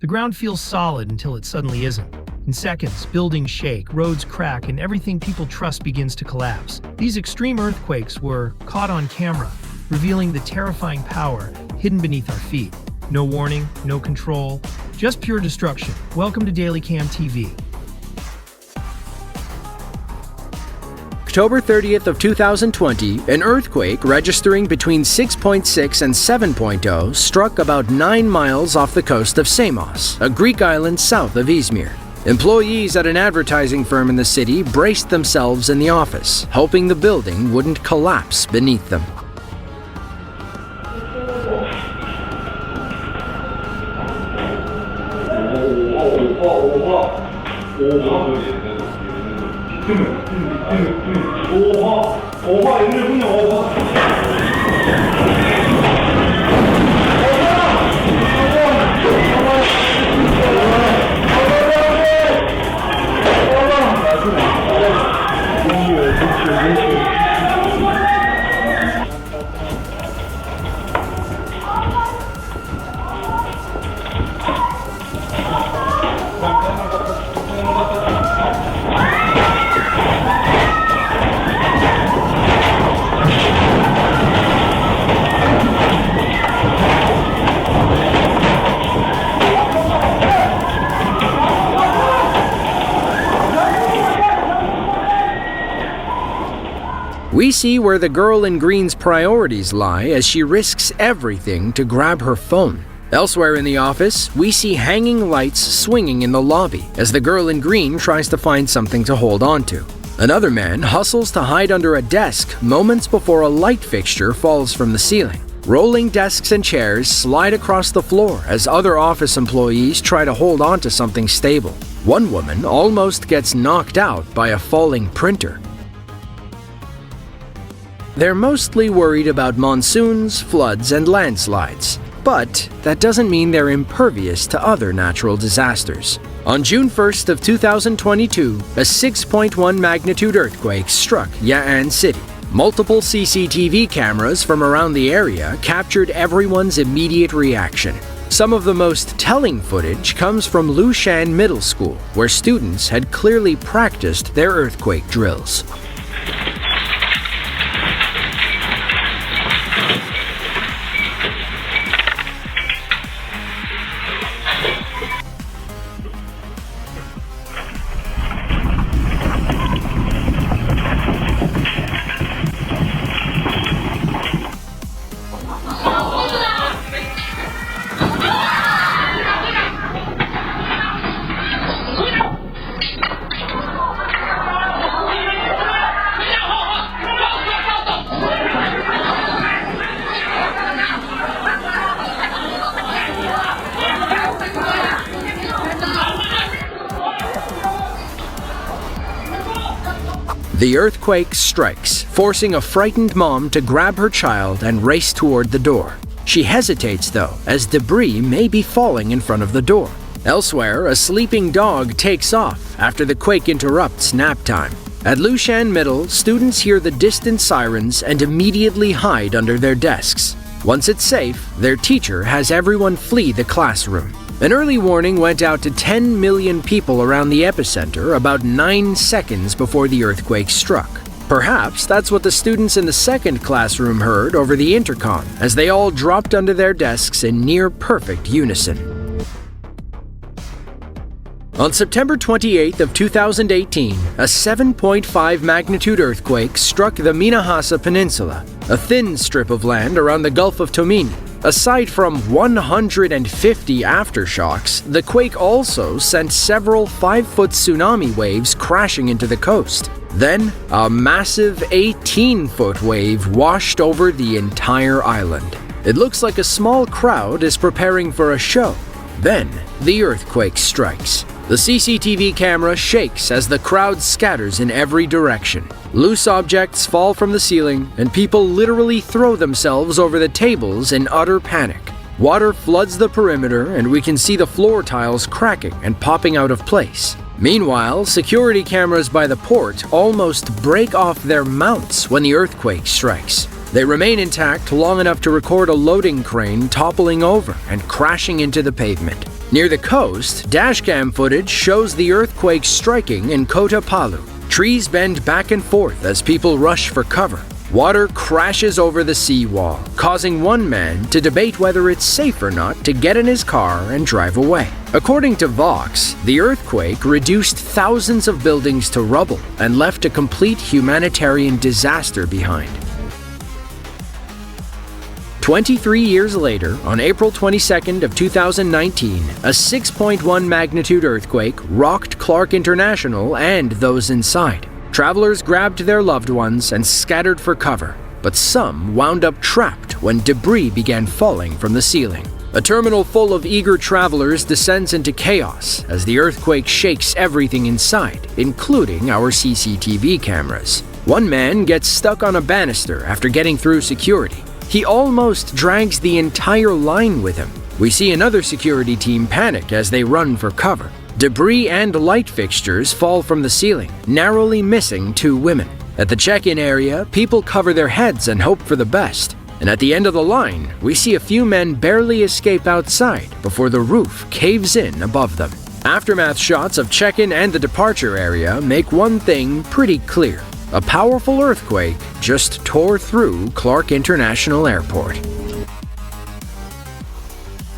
The ground feels solid until it suddenly isn't. In seconds, buildings shake, roads crack, and everything people trust begins to collapse. These extreme earthquakes were caught on camera, revealing the terrifying power hidden beneath our feet. No warning, no control, just pure destruction. Welcome to Daily Cam TV. October 30th of 2020, an earthquake registering between 6.6 and 7.0 struck about 9 miles off the coast of Samos, a Greek island south of Izmir. Employees at an advertising firm in the city braced themselves in the office, hoping the building wouldn't collapse beneath them. We see where the girl in green's priorities lie as she risks everything to grab her phone. Elsewhere in the office, we see hanging lights swinging in the lobby as the girl in green tries to find something to hold on to. Another man hustles to hide under a desk moments before a light fixture falls from the ceiling. Rolling desks and chairs slide across the floor as other office employees try to hold on to something stable. One woman almost gets knocked out by a falling printer. They're mostly worried about monsoons, floods, and landslides. But that doesn't mean they're impervious to other natural disasters. On June 1st of 2022, a 6.1 magnitude earthquake struck Ya'an City. Multiple CCTV cameras from around the area captured everyone's immediate reaction. Some of the most telling footage comes from Lushan Middle School, where students had clearly practiced their earthquake drills. The earthquake strikes, forcing a frightened mom to grab her child and race toward the door. She hesitates, though, as debris may be falling in front of the door. Elsewhere, a sleeping dog takes off after the quake interrupts nap time. At Lushan Middle, students hear the distant sirens and immediately hide under their desks. Once it's safe, their teacher has everyone flee the classroom. An early warning went out to 10 million people around the epicenter about 9 seconds before the earthquake struck. Perhaps that's what the students in the second classroom heard over the intercom as they all dropped under their desks in near-perfect unison. On September 28th of 2018, a 7.5 magnitude earthquake struck the Minahasa Peninsula, a thin strip of land around the Gulf of Tomini. Aside from 150 aftershocks, the quake also sent several 5-foot tsunami waves crashing into the coast. Then, a massive 18-foot wave washed over the entire island. It looks like a small crowd is preparing for a show. Then, the earthquake strikes. The CCTV camera shakes as the crowd scatters in every direction. Loose objects fall from the ceiling, and people literally throw themselves over the tables in utter panic. Water floods the perimeter, and we can see the floor tiles cracking and popping out of place. Meanwhile, security cameras by the port almost break off their mounts when the earthquake strikes. They remain intact long enough to record a loading crane toppling over and crashing into the pavement. Near the coast, dashcam footage shows the earthquake striking in Kota Palu. Trees bend back and forth as people rush for cover. Water crashes over the seawall, causing one man to debate whether it's safe or not to get in his car and drive away. According to Vox, the earthquake reduced thousands of buildings to rubble and left a complete humanitarian disaster behind. 23 years later, on April 22nd of 2019, a 6.1 magnitude earthquake rocked Clark International and those inside. Travelers grabbed their loved ones and scattered for cover, but some wound up trapped when debris began falling from the ceiling. A terminal full of eager travelers descends into chaos as the earthquake shakes everything inside, including our CCTV cameras. One man gets stuck on a banister after getting through security. He almost drags the entire line with him. We see another security team panic as they run for cover. Debris and light fixtures fall from the ceiling, narrowly missing 2 women. At the check-in area, people cover their heads and hope for the best. And at the end of the line, we see a few men barely escape outside before the roof caves in above them. Aftermath shots of check-in and the departure area make one thing pretty clear. A powerful earthquake just tore through Clark International Airport.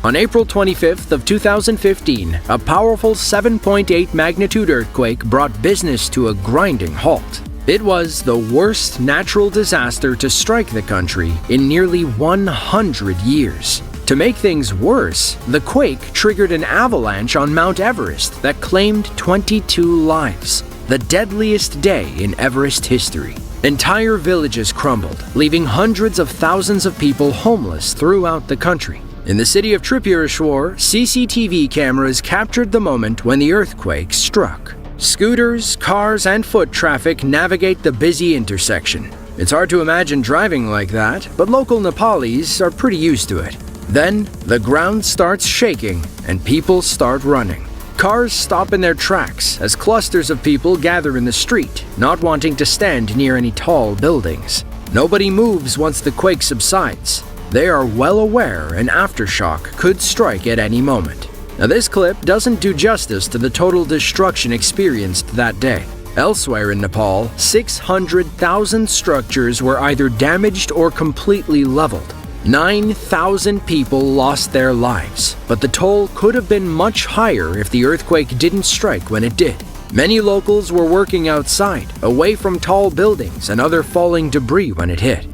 On April 25th of 2015, a powerful 7.8 magnitude earthquake brought business to a grinding halt. It was the worst natural disaster to strike the country in nearly 100 years. To make things worse, the quake triggered an avalanche on Mount Everest that claimed 22 lives, the deadliest day in Everest history. Entire villages crumbled, leaving hundreds of thousands of people homeless throughout the country. In the city of Tripureshwar, CCTV cameras captured the moment when the earthquake struck. Scooters, cars, and foot traffic navigate the busy intersection. It's hard to imagine driving like that, but local Nepalis are pretty used to it. Then, the ground starts shaking and people start running. Cars stop in their tracks as clusters of people gather in the street, not wanting to stand near any tall buildings. Nobody moves once the quake subsides. They are well aware an aftershock could strike at any moment. Now, this clip doesn't do justice to the total destruction experienced that day. Elsewhere in Nepal, 600,000 structures were either damaged or completely leveled. 9,000 people lost their lives, but the toll could have been much higher if the earthquake didn't strike when it did. Many locals were working outside, away from tall buildings and other falling debris when it hit.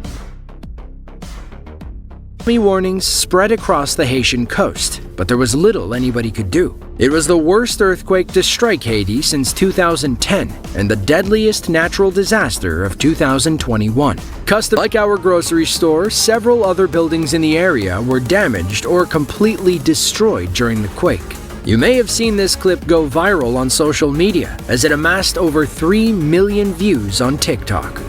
Tsunami warnings spread across the Haitian coast, but there was little anybody could do. It was the worst earthquake to strike Haiti since 2010 and the deadliest natural disaster of 2021. Like our grocery store, several other buildings in the area were damaged or completely destroyed during the quake. You may have seen this clip go viral on social media as it amassed over 3 million views on TikTok.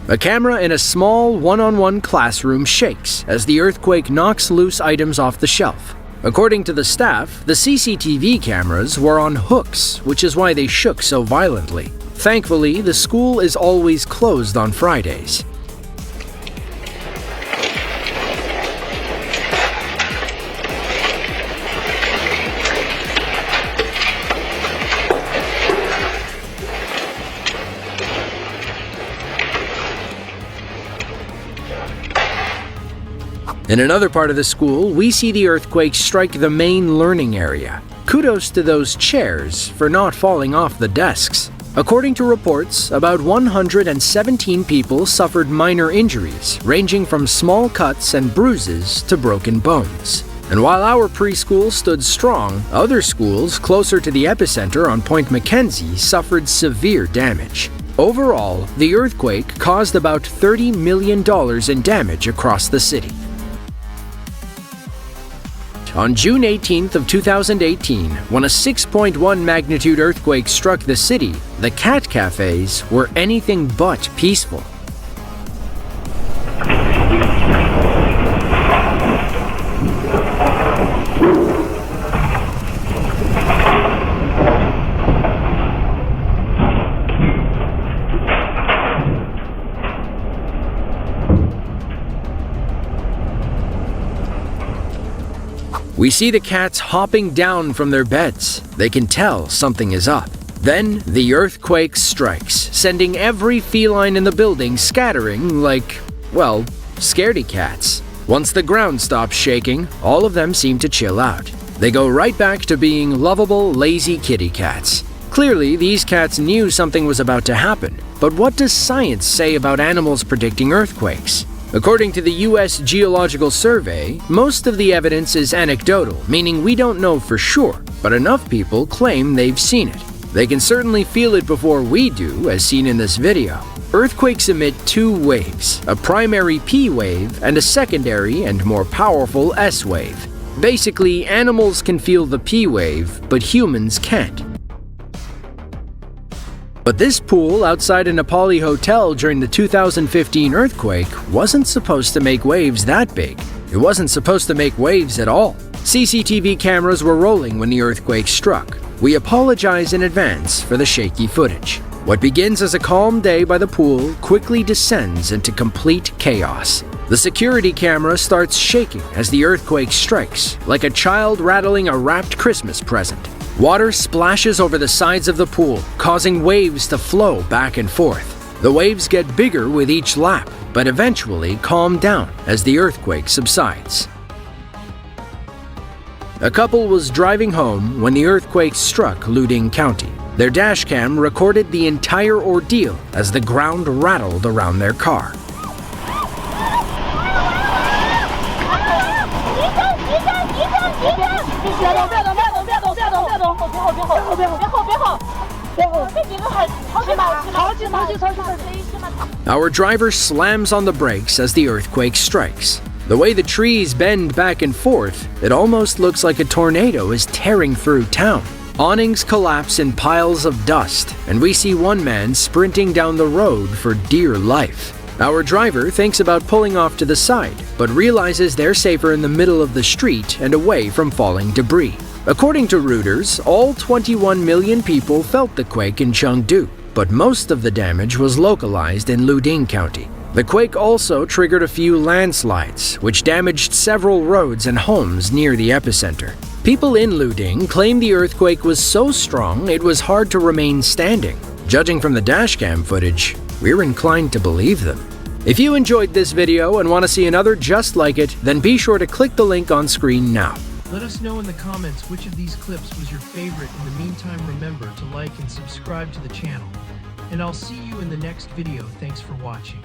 A camera in a small one-on-one classroom shakes as the earthquake knocks loose items off the shelf. According to the staff, the CCTV cameras were on hooks, which is why they shook so violently. Thankfully, the school is always closed on Fridays. In another part of the school, we see the earthquake strike the main learning area. Kudos to those chairs for not falling off the desks. According to reports, about 117 people suffered minor injuries, ranging from small cuts and bruises to broken bones. And while our preschool stood strong, other schools closer to the epicenter on Point Mackenzie suffered severe damage. Overall, the earthquake caused about $30 million in damage across the city. on June 18th of 2018, when a 6.1 magnitude earthquake struck the city, the cat cafes were anything but peaceful. We see the cats hopping down from their beds. They can tell something is up. Then the earthquake strikes, sending every feline in the building scattering like, well, scaredy cats. Once the ground stops shaking, all of them seem to chill out. They go right back to being lovable, lazy kitty cats. Clearly, these cats knew something was about to happen. But what does science say about animals predicting earthquakes? According to the U.S. Geological Survey, most of the evidence is anecdotal, meaning we don't know for sure, but enough people claim they've seen it. They can certainly feel it before we do, as seen in this video. Earthquakes emit two waves, a primary P wave and a secondary and more powerful S wave. Basically, animals can feel the P wave, but humans can't. But this pool outside a Nepali hotel during the 2015 earthquake wasn't supposed to make waves that big. It wasn't supposed to make waves at all. CCTV cameras were rolling when the earthquake struck. We apologize in advance for the shaky footage. What begins as a calm day by the pool quickly descends into complete chaos. The security camera starts shaking as the earthquake strikes, like a child rattling a wrapped Christmas present. Water splashes over the sides of the pool, causing waves to flow back and forth. The waves get bigger with each lap, but eventually calm down as the earthquake subsides. A couple was driving home when the earthquake struck Luding County. Their dashcam recorded the entire ordeal as the ground rattled around their car. Our driver slams on the brakes as the earthquake strikes. The way the trees bend back and forth, it almost looks like a tornado is tearing through town. Awnings collapse in piles of dust, and we see one man sprinting down the road for dear life. Our driver thinks about pulling off to the side, but realizes they're safer in the middle of the street and away from falling debris. According to Reuters, all 21 million people felt the quake in Chengdu, but most of the damage was localized in Luding County. The quake also triggered a few landslides, which damaged several roads and homes near the epicenter. People in Luding claim the earthquake was so strong it was hard to remain standing. Judging from the dashcam footage, we're inclined to believe them. If you enjoyed this video and want to see another just like it, then be sure to click the link on screen now. Let us know in the comments which of these clips was your favorite. In the meantime, remember to like and subscribe to the channel. And I'll see you in the next video. Thanks for watching.